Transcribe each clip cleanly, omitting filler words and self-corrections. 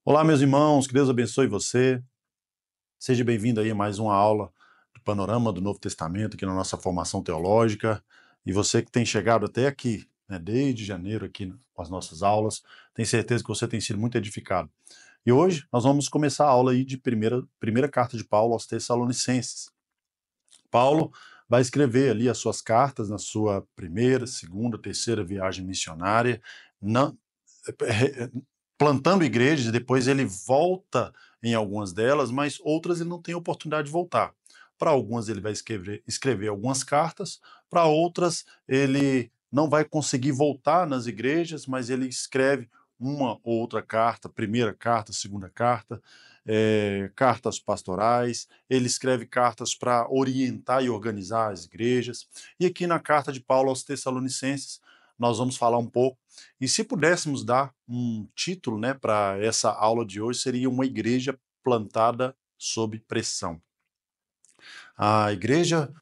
Olá, meus irmãos, que Deus abençoe você. Seja bem-vindo aí a mais uma aula do Panorama do Novo Testamento aqui na nossa formação teológica. E você que tem chegado até aqui, né, desde janeiro aqui com as nossas aulas, tenho certeza que você tem sido muito edificado. E hoje nós vamos começar a aula aí de primeira carta de Paulo aos Tessalonicenses. Paulo vai escrever ali as suas cartas na sua primeira, segunda, terceira viagem missionária, não, plantando igrejas, e depois ele volta em algumas delas, mas outras ele não tem oportunidade de voltar. Para algumas ele vai escrever algumas cartas, para outras ele não vai conseguir voltar nas igrejas, mas ele escreve uma ou outra carta, primeira carta, segunda carta, cartas pastorais, ele escreve cartas para orientar e organizar as igrejas. E aqui na carta de Paulo aos Tessalonicenses, nós vamos falar um pouco. E se pudéssemos dar um título, né, para essa aula de hoje, seria uma igreja plantada sob pressão. A igreja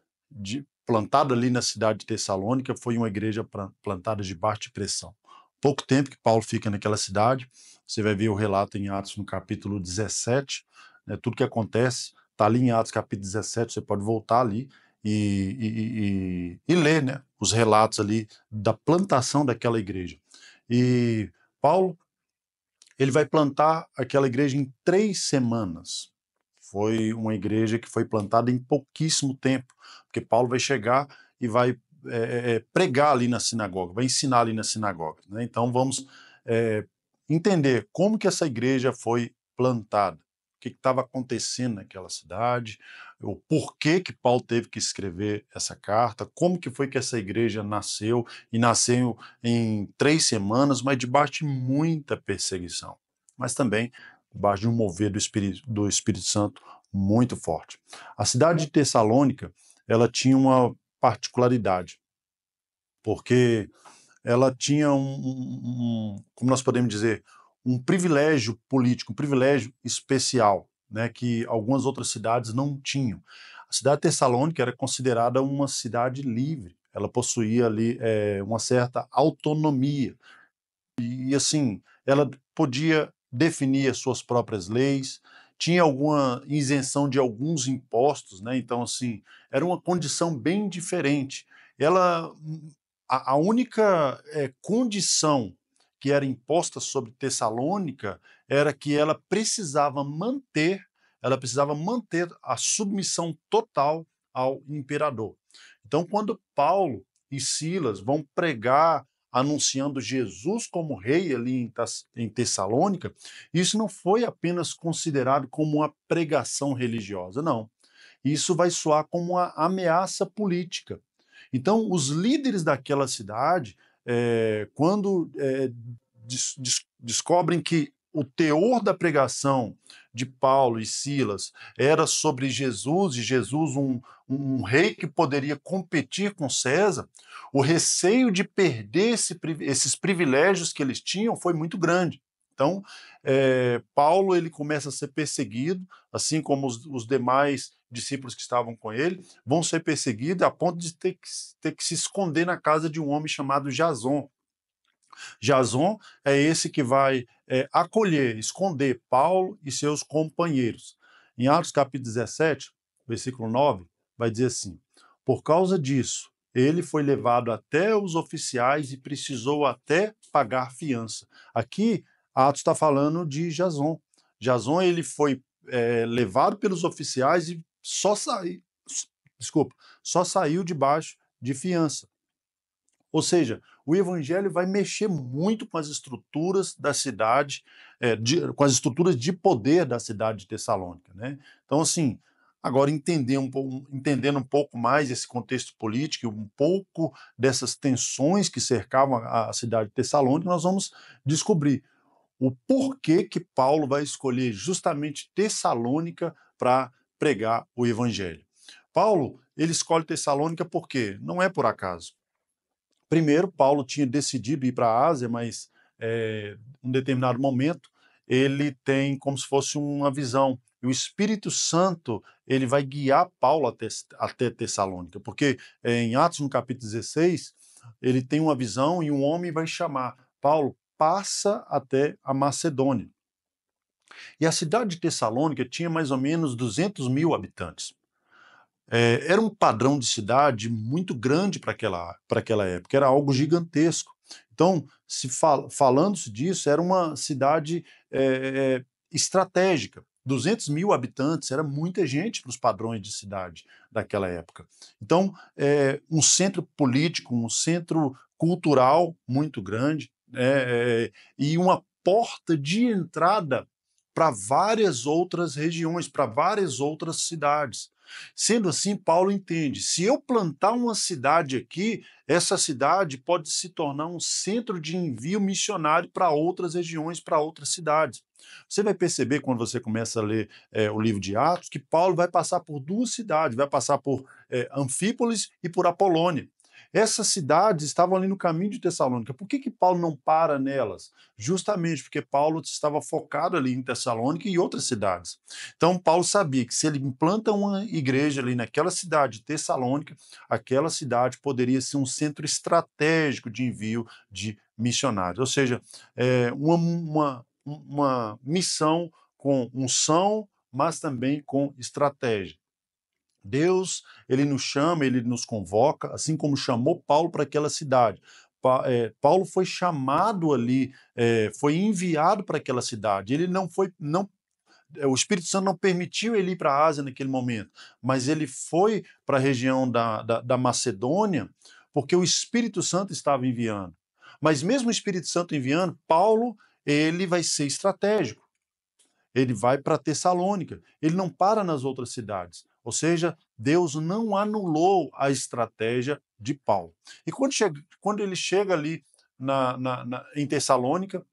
plantada ali na cidade de Tessalônica foi uma igreja plantada debaixo de pressão. Pouco tempo que Paulo fica naquela cidade, você vai ver o relato em Atos no capítulo 17, né, tudo que acontece está ali em Atos capítulo 17, você pode voltar ali e ler, né, os relatos ali da plantação daquela igreja. E Paulo, ele vai plantar aquela igreja em 3 semanas. Foi uma igreja que foi plantada em pouquíssimo tempo, porque Paulo vai chegar e vai pregar ali na sinagoga, vai ensinar ali na sinagoga, né? Então vamos é, entender como que essa igreja foi plantada, o que estava acontecendo naquela cidade, o porquê que Paulo teve que escrever essa carta, como que foi que essa igreja nasceu, e nasceu em 3 semanas, mas debaixo de muita perseguição, mas também debaixo de um mover do Espírito Santo muito forte. A cidade de Tessalônica, ela tinha uma particularidade, porque ela tinha como nós podemos dizer, um privilégio político, um privilégio especial, né, que algumas outras cidades não tinham. A cidade de Tessalônica era considerada uma cidade livre, ela possuía ali uma certa autonomia, e assim, ela podia definir as suas próprias leis, tinha alguma isenção de alguns impostos, né? Então, assim, era uma condição bem diferente. Ela, a única condição que era imposta sobre Tessalônica era que ela precisava manter a submissão total ao imperador. Então, quando Paulo e Silas vão pregar anunciando Jesus como rei ali em Tessalônica, isso não foi apenas considerado como uma pregação religiosa, não. Isso vai soar como uma ameaça política. Então, os líderes daquela cidade, quando descobrem que o teor da pregação de Paulo e Silas era sobre Jesus, e Jesus um rei que poderia competir com César, o receio de perder esses privilégios que eles tinham foi muito grande. Então, Paulo ele começa a ser perseguido, assim como os demais discípulos que estavam com ele, vão ser perseguidos a ponto de ter que se esconder na casa de um homem chamado Jason. Jason é esse que vai acolher, esconder Paulo e seus companheiros. Em Atos capítulo 17, versículo 9, vai dizer assim: por causa disso, ele foi levado até os oficiais e precisou até pagar fiança. Aqui, Atos está falando de Jason. Jason ele foi levado pelos oficiais e desculpa, só saiu debaixo de fiança. Ou seja, o evangelho vai mexer muito com as estruturas da cidade, com as estruturas de poder da cidade de Tessalônica, né? Então, assim, agora entendendo um pouco mais esse contexto político, um pouco dessas tensões que cercavam a cidade de Tessalônica, nós vamos descobrir o porquê que Paulo vai escolher justamente Tessalônica para pregar o evangelho. Paulo, ele escolhe Tessalônica porque não é por acaso. Primeiro, Paulo tinha decidido ir para a Ásia, mas em um determinado momento ele tem como se fosse uma visão. E o Espírito Santo ele vai guiar Paulo até Tessalônica, porque em Atos, no capítulo 16, ele tem uma visão e um homem vai chamar Paulo, passa até a Macedônia. E a cidade de Tessalônica tinha mais ou menos 200.000 habitantes. Era um padrão de cidade muito grande para aquela época, era algo gigantesco. Então, falando-se disso, era uma cidade estratégica. 200.000 habitantes era muita gente para os padrões de cidade daquela época. Então, um centro político, um centro cultural muito grande, e uma porta de entrada para várias outras regiões, para várias outras cidades. Sendo assim, Paulo entende: se eu plantar uma cidade aqui, essa cidade pode se tornar um centro de envio missionário para outras regiões, para outras cidades. Você vai perceber, quando você começa a ler o livro de Atos, que Paulo vai passar por duas cidades, vai passar por Anfípolis e por Apolônia. Essas cidades estavam ali no caminho de Tessalônica. Por que Paulo não para nelas? Justamente porque Paulo estava focado ali em Tessalônica e outras cidades. Então, Paulo sabia que se ele implanta uma igreja ali naquela cidade de Tessalônica, aquela cidade poderia ser um centro estratégico de envio de missionários. Ou seja, uma missão com unção, mas também com estratégia. Deus, ele nos chama, ele nos convoca, assim como chamou Paulo para aquela cidade. Paulo foi chamado ali, foi enviado para aquela cidade. Ele não foi, não, o Espírito Santo não permitiu ele ir para a Ásia naquele momento, mas ele foi para a região da Macedônia, porque o Espírito Santo estava enviando. Mas mesmo o Espírito Santo enviando, Paulo, ele vai ser estratégico. Ele vai para Tessalônica, ele não para nas outras cidades. Ou seja, Deus não anulou a estratégia de Paulo. E quando ele chega ali em Tessalônica,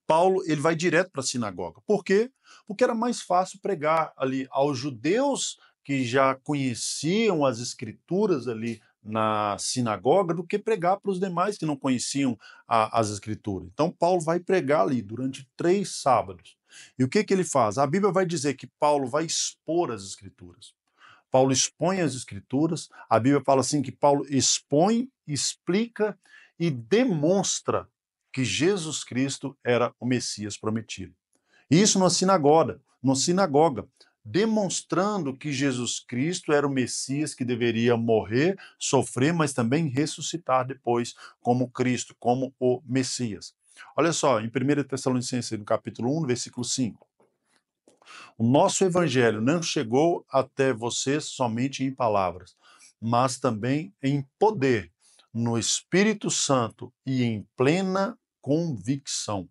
Paulo ele vai direto para a sinagoga. Por quê? Porque era mais fácil pregar ali aos judeus que já conheciam as escrituras ali na sinagoga do que pregar para os demais que não conheciam as escrituras. Então Paulo vai pregar ali durante 3 sábados. E o que ele faz? A Bíblia vai dizer que Paulo vai expor as escrituras. Paulo expõe as escrituras, a Bíblia fala assim que Paulo expõe, explica e demonstra que Jesus Cristo era o Messias prometido. Isso numa sinagoga, demonstrando que Jesus Cristo era o Messias que deveria morrer, sofrer, mas também ressuscitar depois como Cristo, como o Messias. Olha só, em 1 Tessalonicenses, no capítulo 1, versículo 5. O nosso evangelho não chegou até você somente em palavras, mas também em poder, no Espírito Santo e em plena convicção.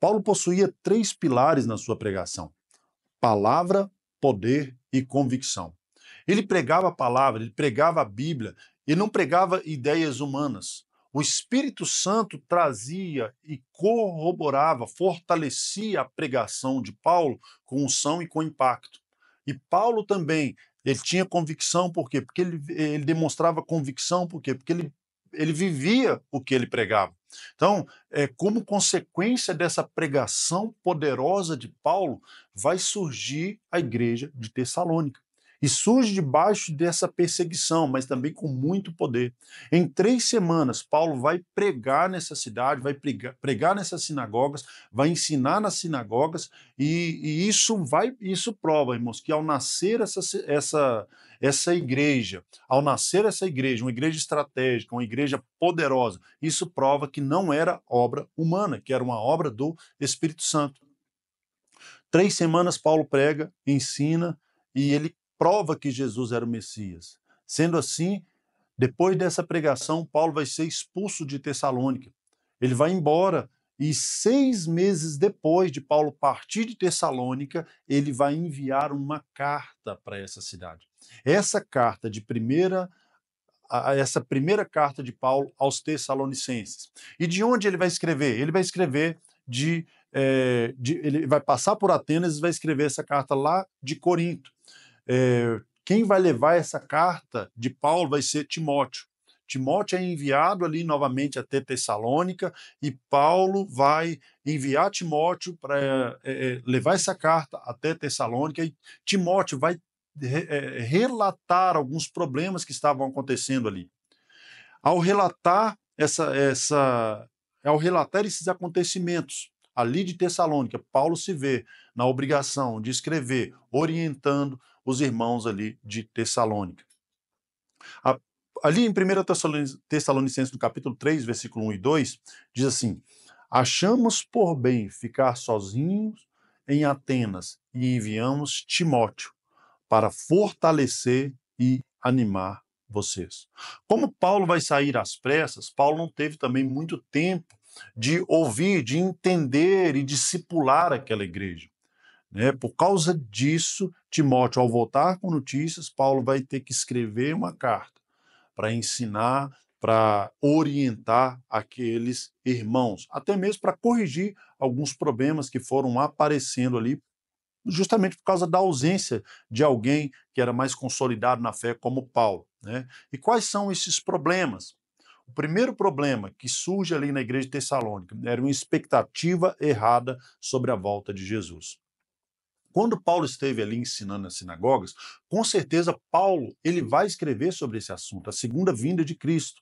Paulo possuía 3 pilares na sua pregação: palavra, poder e convicção. Ele pregava a palavra, ele pregava a Bíblia, ele não pregava ideias humanas. O Espírito Santo trazia e corroborava, fortalecia a pregação de Paulo com unção e com impacto. E Paulo também, ele tinha convicção, por quê? Porque ele demonstrava convicção, por quê? Porque ele vivia o que ele pregava. Então, como consequência dessa pregação poderosa de Paulo, vai surgir a igreja de Tessalônica. E surge debaixo dessa perseguição, mas também com muito poder. Em 3 semanas, Paulo vai pregar nessa cidade, vai pregar nessas sinagogas, vai ensinar nas sinagogas, e isso prova, irmãos, que ao nascer essa igreja, uma igreja estratégica, uma igreja poderosa, isso prova que não era obra humana, que era uma obra do Espírito Santo. 3 semanas Paulo prega, ensina e ele prova que Jesus era o Messias. Sendo assim, depois dessa pregação, Paulo vai ser expulso de Tessalônica. Ele vai embora e 6 meses depois de Paulo partir de Tessalônica, ele vai enviar uma carta para essa cidade. Essa primeira carta de Paulo aos Tessalonicenses. E de onde ele vai escrever? Ele vai escrever ele vai passar por Atenas e vai escrever essa carta lá de Corinto. Quem vai levar essa carta de Paulo vai ser Timóteo. Timóteo é enviado ali novamente até Tessalônica e Paulo vai enviar Timóteo para levar essa carta até Tessalônica e Timóteo vai relatar alguns problemas que estavam acontecendo ali. Ao relatar esses acontecimentos, ali de Tessalônica, Paulo se vê na obrigação de escrever, orientando os irmãos ali de Tessalônica. A- Ali em 1 Tessalonicenses, no capítulo 3, versículo 1 e 2, diz assim: achamos por bem ficar sozinhos em Atenas e enviamos Timóteo para fortalecer e animar vocês. Como Paulo vai sair às pressas, Paulo não teve também muito tempo de ouvir, de entender e discipular aquela igreja, né? Por causa disso, Timóteo, ao voltar com notícias, Paulo vai ter que escrever uma carta para ensinar, para orientar aqueles irmãos, até mesmo para corrigir alguns problemas que foram aparecendo ali, justamente por causa da ausência de alguém que era mais consolidado na fé, como Paulo, né? E quais são esses problemas? O primeiro problema que surge ali na igreja de Tessalônica era uma expectativa errada sobre a volta de Jesus. Quando Paulo esteve ali ensinando nas sinagogas, com certeza Paulo ele vai escrever sobre esse assunto, a segunda vinda de Cristo.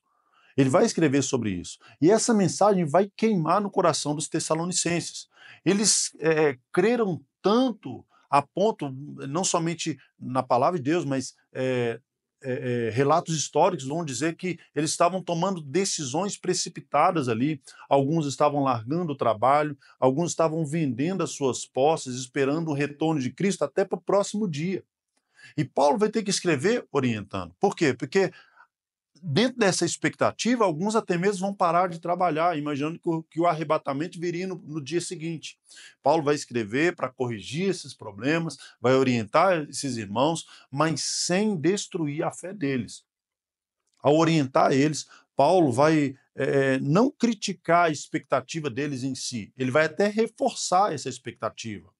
Ele vai escrever sobre isso. E essa mensagem vai queimar no coração dos tessalonicenses. Eles creram tanto a ponto, não somente na palavra de Deus, mas relatos históricos vão dizer que eles estavam tomando decisões precipitadas ali. Alguns estavam largando o trabalho, alguns estavam vendendo as suas posses, esperando o retorno de Cristo até para o próximo dia. E Paulo vai ter que escrever orientando. Por quê? Porque dentro dessa expectativa, alguns até mesmo vão parar de trabalhar, imaginando que o arrebatamento viria no dia seguinte. Paulo vai escrever para corrigir esses problemas, vai orientar esses irmãos, mas sem destruir a fé deles. Ao orientar eles, Paulo vai não criticar a expectativa deles em si, ele vai até reforçar essa expectativa,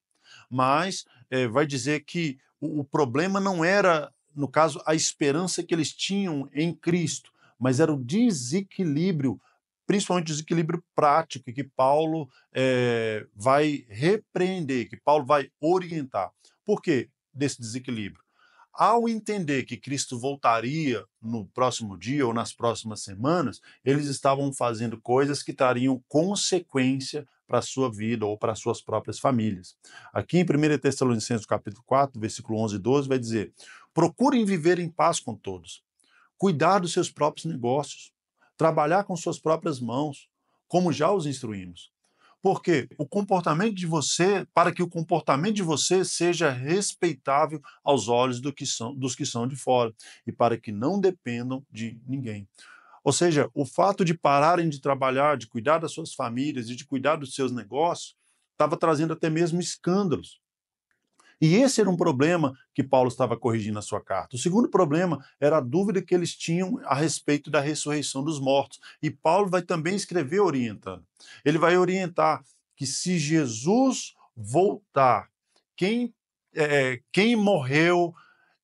mas vai dizer que o problema não era, no caso, a esperança que eles tinham em Cristo, mas era o desequilíbrio, principalmente o desequilíbrio prático, que Paulo vai repreender, que Paulo vai orientar. Por que desse desequilíbrio? Ao entender que Cristo voltaria no próximo dia ou nas próximas semanas, eles estavam fazendo coisas que trariam consequência para a sua vida ou para as suas próprias famílias. Aqui em 1 Tessalonicenses capítulo 4, versículo 11 e 12, vai dizer: procurem viver em paz com todos, cuidar dos seus próprios negócios, trabalhar com suas próprias mãos, como já os instruímos. Porque o comportamento de você, para que o comportamento de você seja respeitável aos olhos dos que são de fora, e para que não dependam de ninguém. Ou seja, o fato de pararem de trabalhar, de cuidar das suas famílias e de cuidar dos seus negócios, estava trazendo até mesmo escândalos. E esse era um problema que Paulo estava corrigindo na sua carta. O segundo problema era a dúvida que eles tinham a respeito da ressurreição dos mortos. E Paulo vai também escrever orientando. Ele vai orientar que se Jesus voltar, quem morreu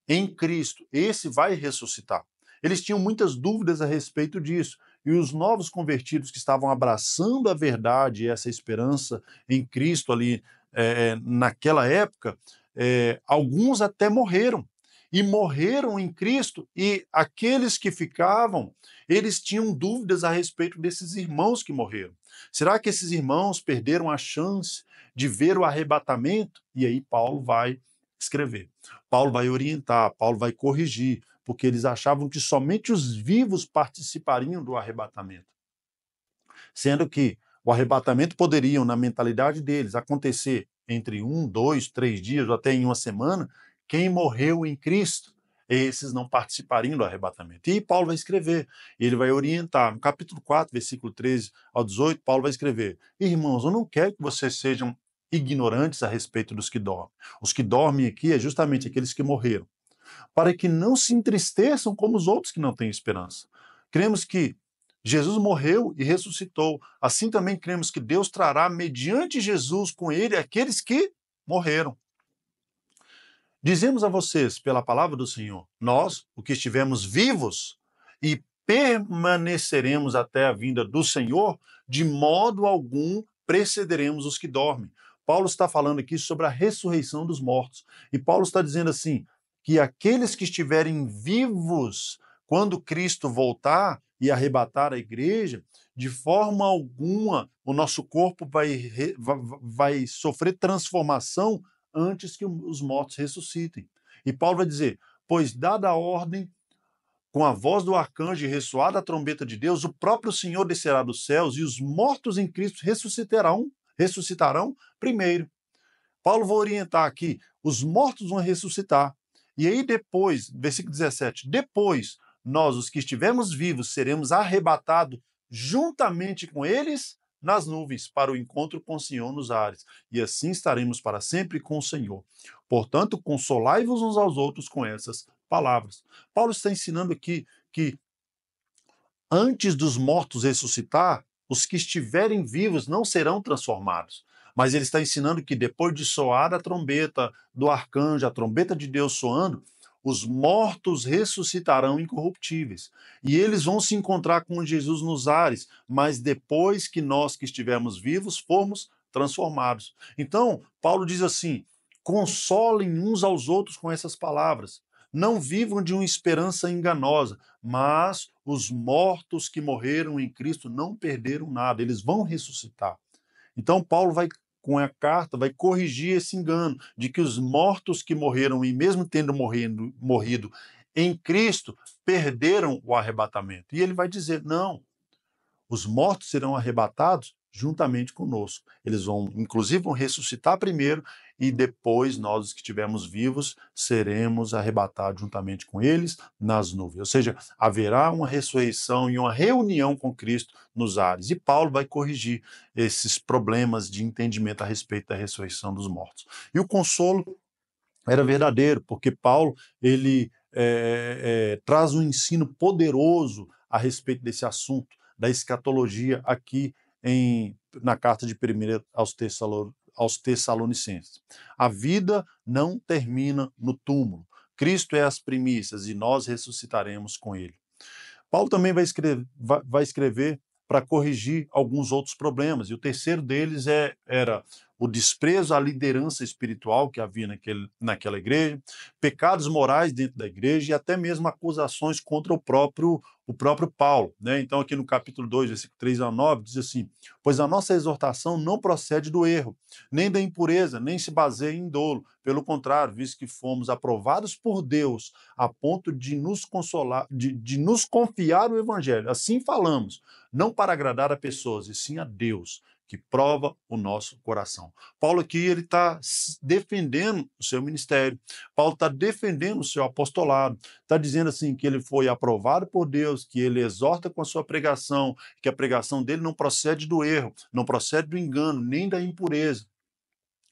em Cristo, esse vai ressuscitar. Eles tinham muitas dúvidas a respeito disso. E os novos convertidos que estavam abraçando a verdade e essa esperança em Cristo ali naquela época, alguns até morreram. E morreram em Cristo, e aqueles que ficavam, eles tinham dúvidas a respeito desses irmãos que morreram. Será que esses irmãos perderam a chance de ver o arrebatamento? E aí Paulo vai escrever. Paulo vai orientar, Paulo vai corrigir, porque eles achavam que somente os vivos participariam do arrebatamento. Sendo que o arrebatamento poderia, na mentalidade deles, acontecer entre 1, 2, 3 dias ou até em uma semana. Quem morreu em Cristo, esses não participariam do arrebatamento. E Paulo vai escrever, ele vai orientar. No capítulo 4, versículo 13 ao 18, Paulo vai escrever: irmãos, eu não quero que vocês sejam ignorantes a respeito dos que dormem. Os que dormem aqui é justamente aqueles que morreram, para que não se entristeçam como os outros que não têm esperança. Cremos que Jesus morreu e ressuscitou. Assim também cremos que Deus trará, mediante Jesus, com ele, aqueles que morreram. Dizemos a vocês, pela palavra do Senhor, nós, o que estivemos vivos e permaneceremos até a vinda do Senhor, de modo algum precederemos os que dormem. Paulo está falando aqui sobre a ressurreição dos mortos. E Paulo está dizendo assim, que aqueles que estiverem vivos quando Cristo voltar, e arrebatar a igreja, de forma alguma o nosso corpo vai sofrer transformação antes que os mortos ressuscitem. E Paulo vai dizer: pois dada a ordem, com a voz do arcanjo e ressoada a trombeta de Deus, o próprio Senhor descerá dos céus e os mortos em Cristo ressuscitarão primeiro. Paulo vai orientar aqui, os mortos vão ressuscitar. E aí depois, versículo 17, depois nós, os que estivermos vivos, seremos arrebatados juntamente com eles nas nuvens, para o encontro com o Senhor nos ares. E assim estaremos para sempre com o Senhor. Portanto, consolai-vos uns aos outros com essas palavras. Paulo está ensinando aqui que antes dos mortos ressuscitar, os que estiverem vivos não serão transformados. Mas ele está ensinando que depois de soar a trombeta do arcanjo, a trombeta de Deus soando, os mortos ressuscitarão incorruptíveis. E eles vão se encontrar com Jesus nos ares, mas depois que nós que estivermos vivos formos transformados. Então, Paulo diz assim: consolem uns aos outros com essas palavras. Não vivam de uma esperança enganosa, mas os mortos que morreram em Cristo não perderam nada, eles vão ressuscitar. Então, Paulo vai, com a carta, vai corrigir esse engano de que os mortos que morreram, e mesmo tendo morrido em Cristo, perderam o arrebatamento. E ele vai dizer: não, os mortos serão arrebatados juntamente conosco. Eles vão, inclusive, vão ressuscitar primeiro e depois nós, os que estivermos vivos, seremos arrebatados juntamente com eles nas nuvens. Ou seja, haverá uma ressurreição e uma reunião com Cristo nos ares. E Paulo vai corrigir esses problemas de entendimento a respeito da ressurreição dos mortos. E o consolo era verdadeiro, porque Paulo ele traz um ensino poderoso a respeito desse assunto da escatologia aqui na carta de 1 aos Tessalonicenses. A vida não termina no túmulo. Cristo é as primícias e nós ressuscitaremos com ele. Paulo também vai escrever para corrigir alguns outros problemas, e o terceiro deles era o desprezo à liderança espiritual que havia naquela igreja, pecados morais dentro da igreja e até mesmo acusações contra o próprio Paulo. Né? Então, aqui no capítulo 2, versículo 3 a 9, diz assim: pois a nossa exortação não procede do erro, nem da impureza, nem se baseia em dolo. Pelo contrário, visto que fomos aprovados por Deus a ponto de nos consolar, de nos confiar o evangelho. Assim falamos, não para agradar a pessoas, e sim a Deus, que prova o nosso coração. Paulo aqui ele está defendendo o seu ministério. Paulo está defendendo o seu apostolado. Está dizendo assim que ele foi aprovado por Deus, que ele exorta com a sua pregação, que a pregação dele não procede do erro, não procede do engano, nem da impureza,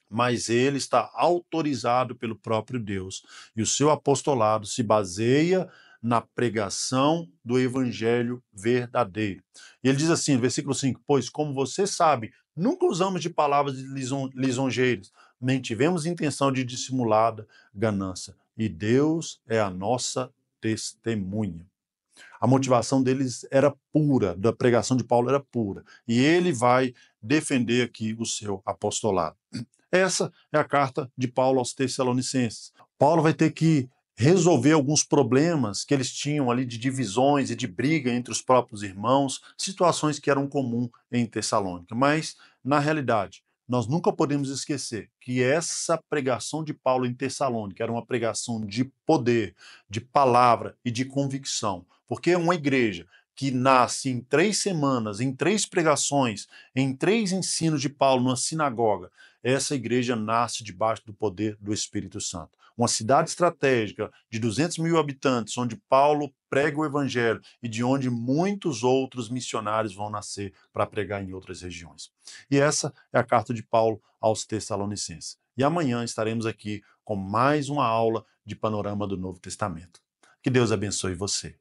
mas ele está autorizado pelo próprio Deus. E o seu apostolado se baseia na pregação do evangelho verdadeiro. E ele diz assim, no versículo 5, pois, como você sabe, nunca usamos de palavras lisonjeiras, nem tivemos intenção de dissimulada ganância. E Deus é a nossa testemunha. A motivação deles era pura, da pregação de Paulo era pura. E ele vai defender aqui o seu apostolado. Essa é a carta de Paulo aos Tessalonicenses. Paulo vai ter que resolver alguns problemas que eles tinham ali de divisões e de briga entre os próprios irmãos, situações que eram comuns em Tessalônica. Mas, na realidade, nós nunca podemos esquecer que essa pregação de Paulo em Tessalônica era uma pregação de poder, de palavra e de convicção, porque é uma igreja que nasce em 3 semanas, em 3 pregações, em 3 ensinos de Paulo numa sinagoga. Essa igreja nasce debaixo do poder do Espírito Santo. Uma cidade estratégica de 200 mil habitantes, onde Paulo prega o evangelho e de onde muitos outros missionários vão nascer para pregar em outras regiões. E essa é a carta de Paulo aos Tessalonicenses. E amanhã estaremos aqui com mais uma aula de panorama do Novo Testamento. Que Deus abençoe você.